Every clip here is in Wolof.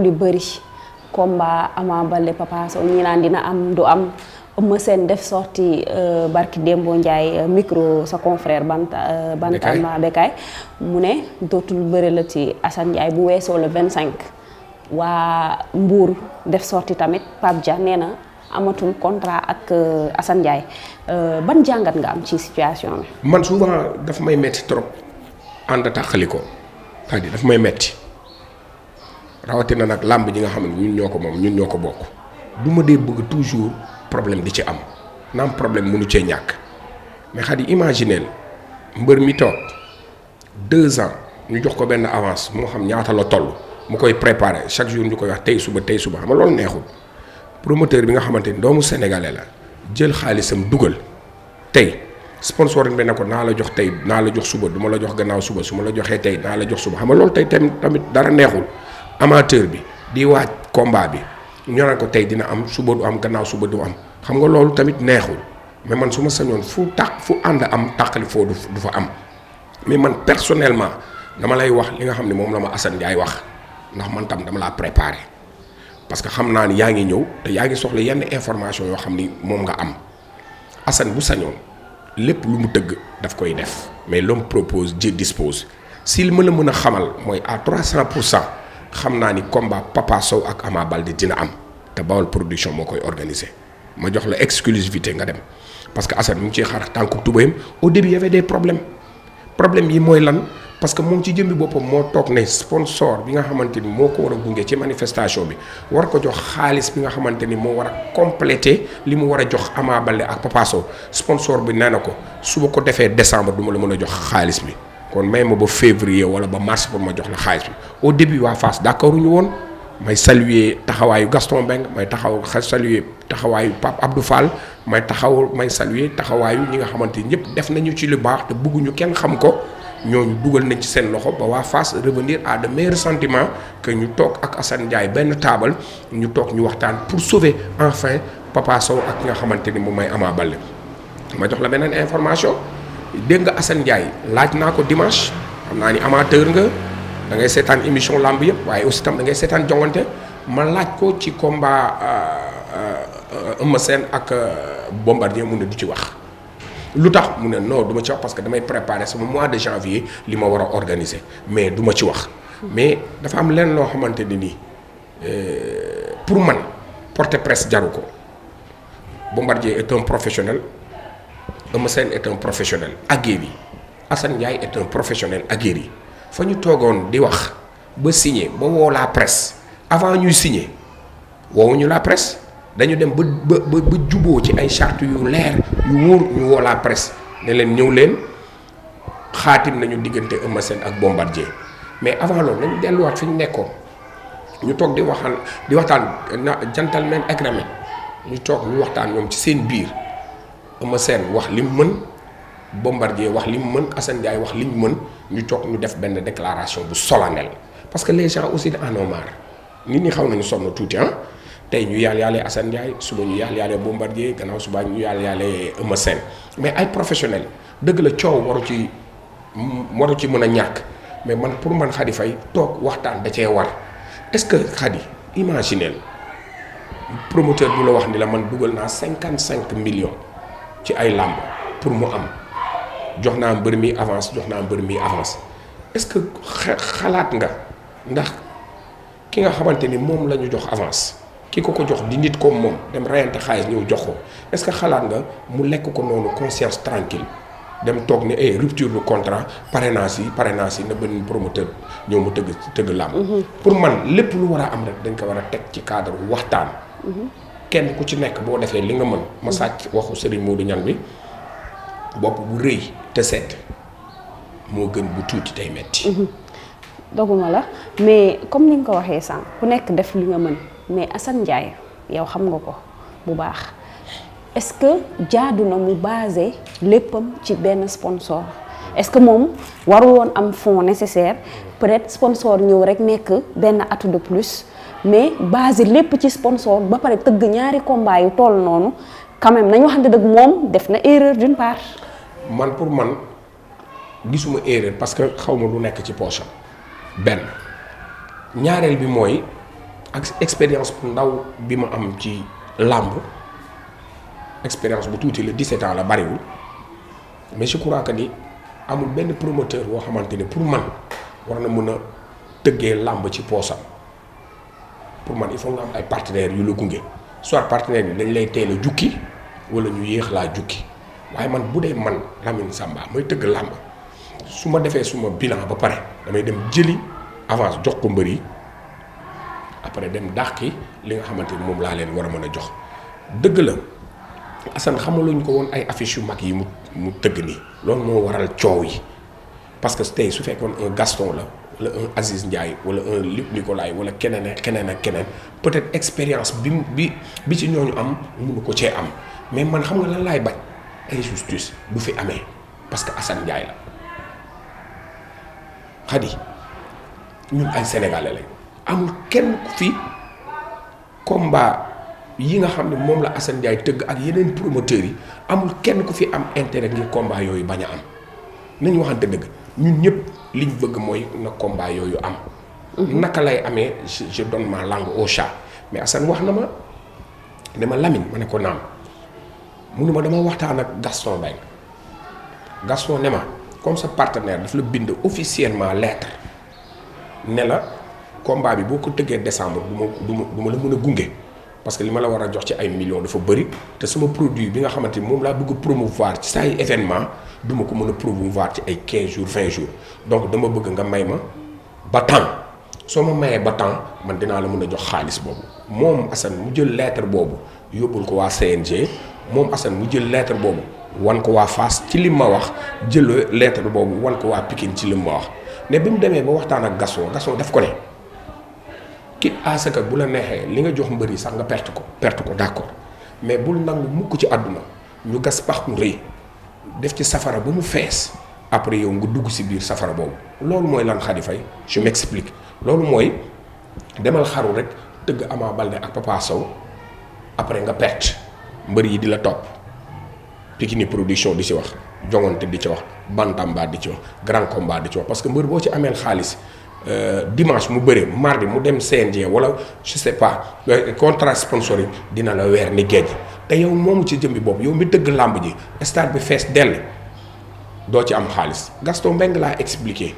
yu bëri combat Ama Baldé Papa Sow ñi naan dina am du am Eumeu Sène def sorti barki Dembo Ndiaye micro sa confrère Bantamba Bekay mu ne dootul bëre la ci Assane Ndiaye bu weesoo le 25 waa Mbour def sorti tamit Pape Dia nee na amatul contrat ak Assane Ndiaye ban jàngat nga am ci situation bi. man souvent daf may metti trop ànd tàqali ko c'est-à-dire daf may metti rawatina nag làmb ji nga xam ne ñun ñoo ko moom ñun ñoo ko bokk du ma dee bëgg toujours problème di ci am naam problème mënu cee ñàkk mais xadi imagineel mbër mi toog 2 ans ñu jox ko benn avance moo xam ñaata la toll mu koy préparer chaque jour ñu koy wax tey suba xam nga loolu neexul promoteur bi nga xamante ni doomu sénégalais la jël xaalisam dugal tey sponsor bi ne ko naa la jox tey naa la jox suba du ma la jox gannaaw suba su ma la joxee tey naa la jox suba xam nga loolu tey tamit dara neexul amateur bi di waaj combat bi ñu naan ko tey dina am suba du am gannaaw suba du am xam nga loolu tamit neexul mais man su ma sañoon fu ànd am tàqali foo du fa am mais man personnellement dama lay wax li nga xam ne moom la ma Assane Ndiaye wax ndax man tam dama laa préparé parce que xam naa ni yaa ngi ñëw te yaa ngi soxla yenn information yoo xam ni moom nga am Assane bu sañoon lépp lu mu tëgg daf koy def mais l'homme propose Dieu dispose s'il ma la mën a xamal mooy à 300% xam naa ni combat Papa Sow ak Ama Baldé dina am te Bawol production moo koy organiser ma jox la exclusivité nga dem parce que Assane mu ngi ciy xaar tànku tubéyam au début y avait des problèmes yi mooy lan parce que moom ci jëmbi boppam moo toog ne sponsor bi nga xamante ni moo ko war a gunge ci manifestation bi war ko jox xaalis bi nga xamante ni moo war a compléter li mu war a jox Ama Baldé ak Papa Sow sponsor bi nee na ko su ma ko defee décembre du ma la mën a jox xaalis bi kon may ma ba février wala ba mars pour ma jox la xaalis bi au début waa Fass d'accord ñu woon may saluer taxawaayu Gaston Mbengue may saluer taxawaayu Pape Abdou Fall may saluer taxawaayu ñi nga xamante ni ñëpp def nañu ci lu baax te bëgguñu kenn xam ko ñooñu dugal nañ ci seen loxo ba waa Fass revenir à de meilleurs sentiments que ñu toog ak Assane Ndiaye benn taabal ñu toog ñu waxtaan pour sauver enfin Papa Sow ak ki nga xamante ni moom may Ama Baldé ma jox la beneen information dégg nga Assane Ndiaye laaj naa ko dimanche xam naa ni amateur nga da ngay seetaan émission lamb yëpp waaye aussi tam da ngay seetaan jongante ma laaj ko ci combat Eumeu Sène ak Bombardier mu ne du ci wax lu tax mu ne non du ma ci wax parce que damay préparer sama mois de janvier li ma war a organiser mais du ma ci wax mais dafa am leen loo xamante ni nii pour man porte presse jaru ko Bombardier est un professionnel Eumeu Sène est un professionnel aguerri Assane Ndiaye est un professionnel aguerri fa ñu toogoon di wax ba signé ba woo la presse avant ñuy signé woowuñu la presse dañu dem ba juboo ci ay charte yu leer yu wóor ñu woo la presse ne leen ñëw leen xaatim nañu diggante Eumeu Sène ak Bombardier mais avant loolu nañu delluwaat fi ñu nekkoon ñu toog di waxtaan gentleman agreement ñu toog ñu waxtaan ñoom ci seen biir Eumeu Sène wax li mu mën Bombardier wax li mu mën Assane Ndiaye wax li mu mën ñu toog ñu def benn déclaration bu solennelle parce que les gens aussi en ont marre nit ñi xaw nañu sonn tuuti tey ñu yàlla Assane Ndiaye suba ñu yàlla Bombardier gannaaw suba ñu yàlla Eumeu Sène mais ay professionnels dëgg la coow waru ci mën a ñàkk mais man pour man Khady Faye toog waxtaan da cee war est-ce que Khady imaginel promoteur bu la wax ni la man dugal naa 55 millions ci ay làmb pour mu am jox naa mbër mi avance est-ce que xalaat nga ndax ki nga xamante ni moom la ñu jox avance ki ko jox di nit comme moom dem reyante xaalis ñëw jox ko est-ce que xalaat nga mu lekk ko noonu conscience tranquille dem toog ne rupture de contrat parrainage yi na benn promoteur ñëw mu tëgg làmb pour man lépp lu war a am rek dañ ko war a teg ci cadre waxtaan kenn ku ci nekk boo defee li nga mën ma sàcc waxu Serigne Modou Niang bi bopp bu rëy te sedd moo gën bu tuuti tey metti doguma la mais comme ni nga ko waxee sànq ku nekk def li nga mën mais Assane Ndiaye yow xam nga ko bu baax est-ce que jaadu na mu basé léppam ci benn sponsor est-ce que moom warul woon am fonds nécessaire peut-être sponsor ñëw rek nekk benn atout de plus mais basé lépp ci sponsor ba pare tëgg ñaari combat yu toll noonu quand même nañu waxante dëgg moom def na erreur d'une part. man pour man gisuma erreur parce que xaw ma lu nekk ci poche am benn ñaareel bi mooy ak expérience bu ndaw bi ma am ci làmb expérience bu tuuti la 17 ans la bariwul mais je crois que ni amul benn promoteur boo xamante ne pour man war na mën a tëggee làmb ci poosam pour man il faut nga am ay partenaires yu la gunge soit partenaires yi dañ lay teel a jukki wala ñu yéex laa jukki waaye man bu dee man Lamine Samba mooy tëgg làmb su ma defee suma bilan ba pare damay dem jëli avance jox ko mbër yi après dem dàqi li nga xamante ni moom laa leen war a mën a jox dëgg la Assane xamaluñ ko woon ay affiches yu mag yi mu tëgg nii loolu moo waral coow yi parce que tey su fekkoon un Gaston la wala un Aziz Ndiaye wala un Luc Nicolaï wala keneen ak keneen peut-être expérience bi ci ñooñu am mënu ko cee am mais man xam nga lan laay bañ injustice du fi amee parce que Assane Ndiaye la xadi ñun ay sénégalais lañ amul kenn ku fi combat yi nga xam ne moom la Assane Ndiaye tëgg ak yeneen promoteurs yi amul kenn ku fi am intérêt ngir combat yooyu bañ a am nañu waxante dëgg ñun ñëpp liñ bëgg mooy na combat yooyu am. naka lay amee je donne ma langue au chat mais Assane wax na ma ne ma Lamine ma ne ko naam mu ne ma dama waxtaan ak Gaston Mbengue Gaston ne ma comme sa partenaire daf la bind officiellement lettre ne la combat bi boo ko tëggee décembre du ma la mën a gunge. parce que li ma la war a jox ci ay millions dafa bëri te sama produit bi nga xamante ni moom laa bëgg a promouvoir ci say événement du ma ko mën a promouvoir ci ay 15 jours 20 jours donc dama bëgg nga may ma ba temps soo ma mayee ba temps man dinaa la mën a jox xaalis boobu moom Assane mu jël lettre boobu yóbbul ko waa CNG moom Assane mu jël lettre boobu wan ko waa Fass ci lim ma wax jël lettre boobu wan ko waa Pikine ci lim ma wax ne bi mu demee ba waxtaan ak Gaston daf ko ne ki asaka bu la neexee li nga jox mbër yi sax nga perte ko d'accord mais bul nangu mukk ci àdduna ñu gas pax mu rëy def ci safara ba mu fees après yow nga dugg si biir safara boobu loolu mooy lan Khady Faye je m'explique loolu mooy demal xaru rek tëgg Ama Baldé ak Papa Sow après nga perte mbër yi di la topp Pikini production di ci wax jongante di ci wax bantamba di ci wax grand combat di ci wax parce que mbër boo ci ameel xaalis dimanche mu bëre mardi mu dem CNG wala je sais pas contrat sponsoring dina la weer ni géej te yow moomu ci jëmbi boobu yow mi tëgg làmb ji stade bi fees dell doo ci am xaalis Gaston Mbengue laa expliqué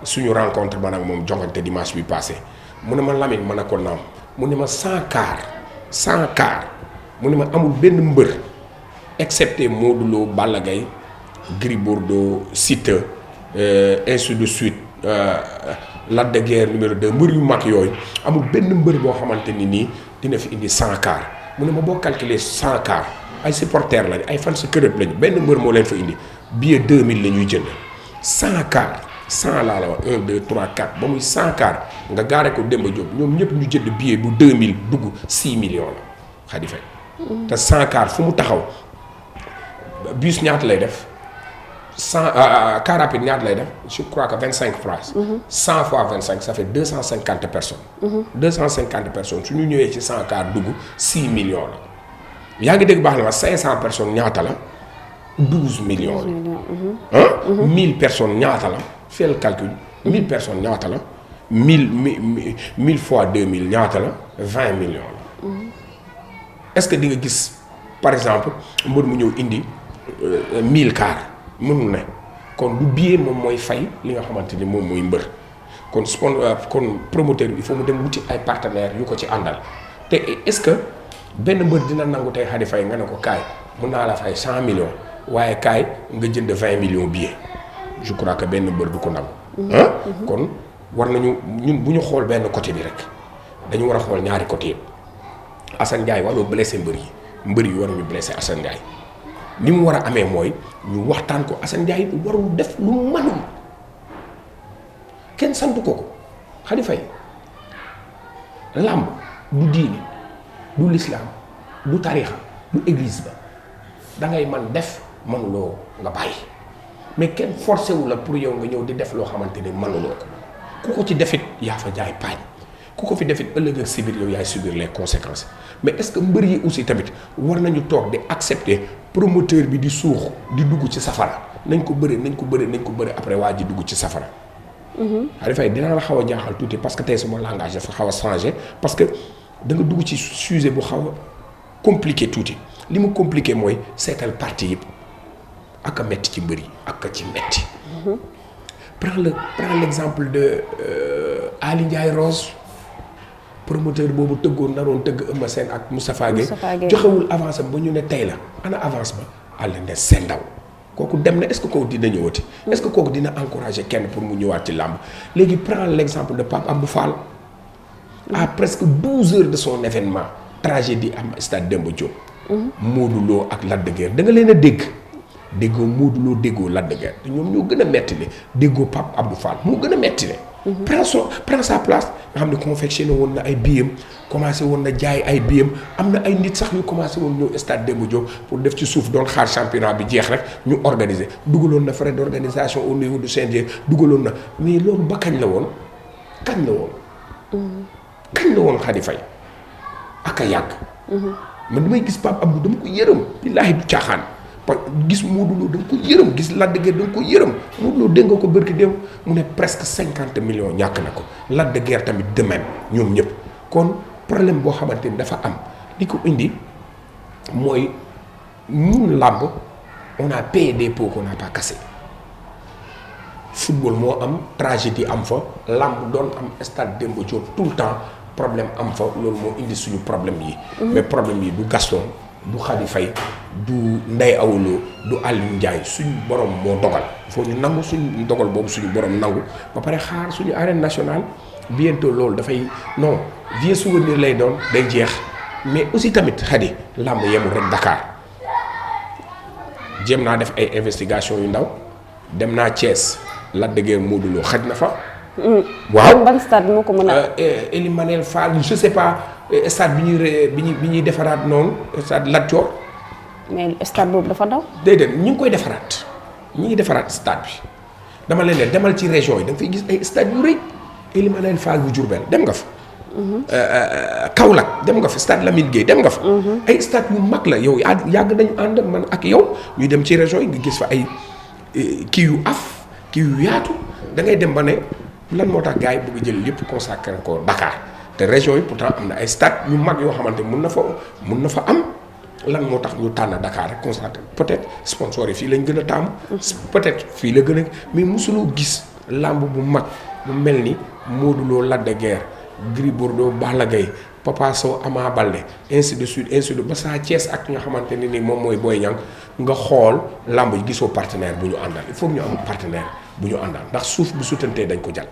suñu rencontre man ak moom jongante dimanche bi passé mu ne ma Lamine mën a ko naam mu ne ma 100 car mu ne ma amul benn mbër excepté Modou Lo Balla Gaye Gris Bordeaux Siteu ainsi de suite Lac de Guiers numéro 2 mbër yu mag yooyu amul benn mbër boo xamante ni nii dina fi indi 100 car mu ne ma boo calculer 100 car ay supporters lañu ay fans club lañu benn mbër moo leen fa indi billet 2000 la ñuy jënd 100 car 100 laa la wax 1 2 3 4 ba muy 100 car nga gaare ko Demba Diop ñoom ñëpp ñu jënd billet bu 2000 dugg 6 millions la Khady Faye te 100 car fu mu taxaw bus ñaata lay def 100 car rapide ñaata lay def je crois que 25 places. 100 fois 25 ça fait 250 personnes. 250 personnes su ñu ñëwee ci 100 car dugg 6 millions la yaa ngi dégg baax na ma 500 personnes ñaata la 12 millions la. 1000 personnes ñaata la fais le calcul 1000 personnes ñaata la 1000 fois 2000 ñaata la 20 millions la. est-ce que di nga gis par exemple mbër mu ñëw indi 1000 car. mënul ne kon du billet moom mooy fay li nga xamante ni moom mooy mbër kon kon promoteur bi il faut mu dem wuti ay partenaires yu ko ci àndal te est-ce que benn mbër dina nangu tey Khady Faye nga ne ko kaay mun naa la fay 100 millions waaye kaay nga jënd 20 millions billet je crois que benn mbër du ko nangu. kon war nañu ñun bu ñu xool benn côté bi rek dañu war a xool ñaari côté yëpp Assane Ndiaye waroo blessé mbër yi war nañu blessé Assane Ndiaye. ni mu war a amee mooy ñu waxtaan ko Assane Ndiaye warul def lu mu mënul kenn sant ko Khady Faye làmb du diini du lislaam du tarixa du église ba da ngay man def mënuloo nga bàyyi mais kenn forcé wu la pour yow nga ñëw di def loo xamante ni mënuloo ko ku ko ci defit yaa fa jaay paañ ku ko fi defit ëllëg ak sibir yow yaay subir les conséquences mais est-ce que mbër yi aussi tamit war nañu toog di accepter promoteur bi di suux di dugg ci safara nañ ko bëre après waa ji dugg ci safara Khady Faye dina la xaw a jaaxal tuuti parce que tey sama langage dafa xaw a changé parce que da nga dugg ci sujet bu xaw a compliqué tuuti li mu compliqué mooy seetal parti yëpp ak a metti ci mbër yi ak a ci metti. prends l'exemple de Ali Ndiaye Rose promoteur boobu tëggoon naroon tëgg Eumeu Sène ak Moustapha Gueye joxewul avance ba ñu ne tey la ana avance ba àll ne seen ndaw kooku dem na est-ce que kooku dina ñëwati. est-ce que kooku dina encourager kenn pour mu ñëwaat ci làmb léegi prends l'exemple de Pape Abdou Fall. à presque 12 heures de son événement tragédie am stade Demba Diop. Modou Lo ak Lac de Guiers da nga leen a dégg déggoo Modou Lo déggoo Lac de Guiers te ñoom ñoo gën a metti le déggoo Pape Abdou Fall moo gën a metti le prends sa place nga xam ne confectionné woon na ay billets commencé woon na jaay ay billets am na ay nit sax yu commencé woon ñëw stade Demba Diop pour def ci suuf doon xaar championnat bi jeex rek ñu organiser dugaloon na frais d'organisation au niveau du CNG dugaloon na mais loolu ba kañ la woon kañ la woon Khady Faye ak a yàgg. man damay gis Pape Abdou dama ko yërëm billaahi du caaxaan parce que gis Modou Lo dama ko yërëm gis Lac de Guiers dama ko yërëm Modou Lo dégg nga ko bërki démb mu ne presque 50 millions ñàkk na ko Lac de Guiers tamit de même ñoom ñëpp kon problème boo xamante ni dafa am li ko indi mooy ñun làmb on a payé des pots qu'on n'a pas cassés football moo am tragédie am fa làmb doon am stade Demba Diop tout le temps problème am fa loolu moo indi suñu problème yi. mais problème yi du Gaston du Khady Faye du Ndeye Awolo du Aliou Ndiaye suñu borom moo dogal foo ñu nangu suñu dogal boobu suñu borom nangu ba pare xaar suñu arène nationale bientôt loolu dafay non vieux souvenir lay doon day jeex mais aussi tamit Khady làmb yemul rek Dakar jéem naa def ay investigation yu ndaw dem naa Thiès Lac de Guiers Modou Lo xaj na fa. waaw ban stade moo ko mën a. Elie Manel Fall je sais pas stade bi ñuy defaraat noonu stade Lat Dior. mais stade boobu dafa daw. déedéet ñu ngi koy defaraat ñu ngi defaraat stade bi dama leen ne demal ci région yi da nga fay gis ay stade yu rëy Elie Manel Fall bu Diourbel dem nga fa. Kaolack dem nga fa stade Lamine Gueye dem nga fa. ay stade yu mag la yow yàgg nañu ànd man ak yow ñuy dem ci région yi nga gis fa ay kii yu yaatu da ngay dem ba ne. lan moo tax gars yi bëgg jël lépp consacré ko Dakar te région yi pourtant am na ay stade yu mag yoo xamante mun na fa am lan moo tax ñu tànn Dakar rek consacré peut-être sponsor yi fii lañ gën a taamu. peut-être fii la gën a mais mosuloo gis làmb bu mag bu mel ni Modou Lo Lac de Guiers Gris Bordeaux Balla Gaye Papa Sow Ama Baldé ainsi de suite ba saa Thiès ak nga xamante ne ni moom mooy Boy Niang nga xool làmb yi gisoo partenaire bu ñu àndal il faut ñu am partenaire bu ñu àndal ndax suuf bu sutantee dañ ko jàll.